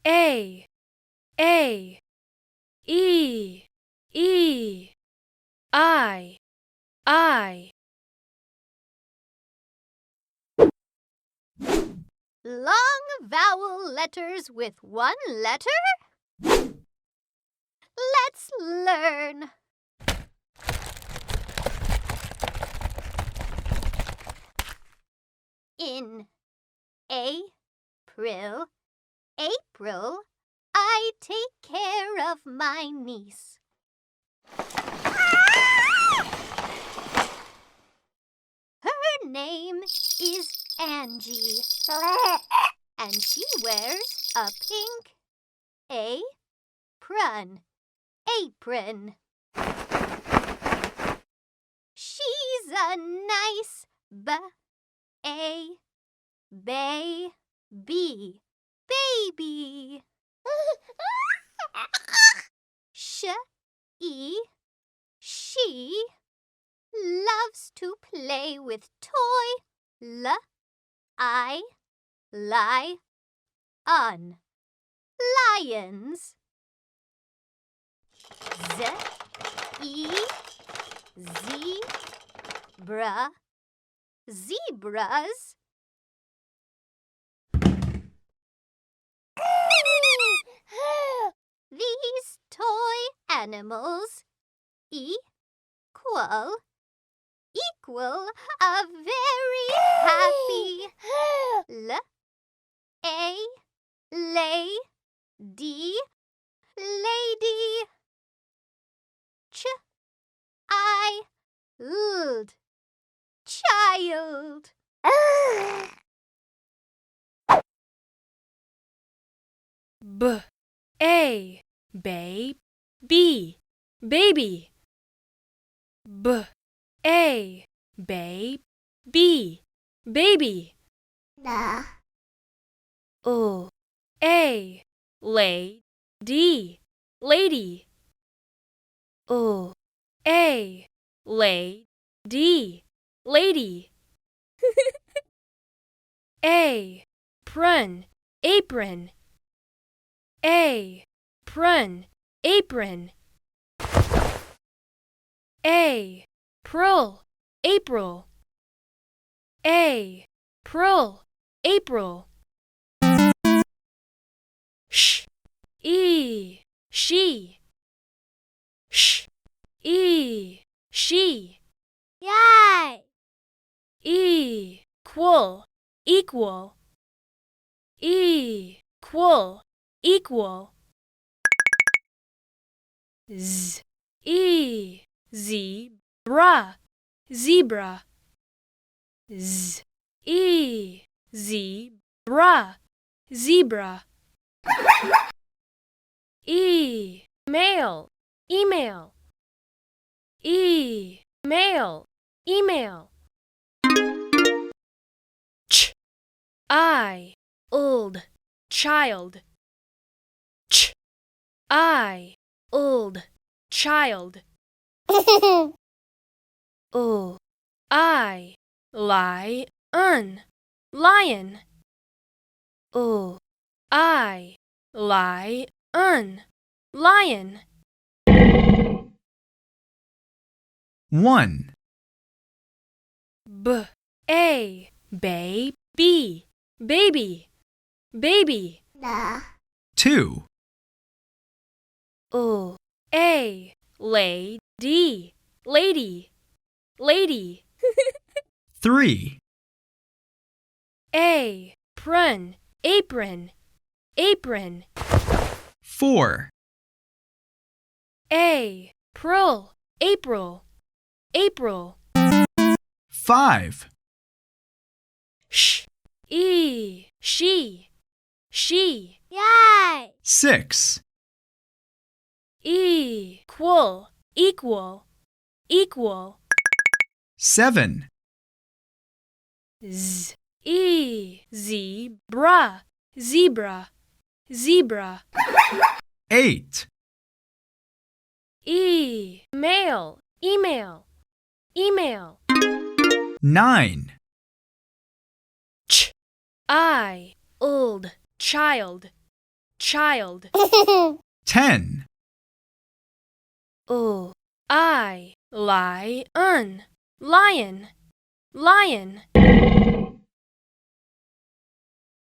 A, A, E, E, I, I. Long vowel letters with one letter? Let's learn. In April, April, I take care of my niece. Her name is Angie, and she wears a pink apron. She's a nice baby. She loves to play with lions. Zebras. These toy animals equal a very happy lady. Child. Baby, baby. Baby. Nah. Lady. Lady. Apron. Apron. April. April. She. Yay! Equal. Zebra. Zebra. Email. Old child. Old child. Lion. Lion. 1. Baby. Nah. 2. Lady. 3. Apron. 4. April. 5. She. Yay! 6. Equal. 7. Zebra. 8. Email. 9. Old child. child. 10, Lion, lion.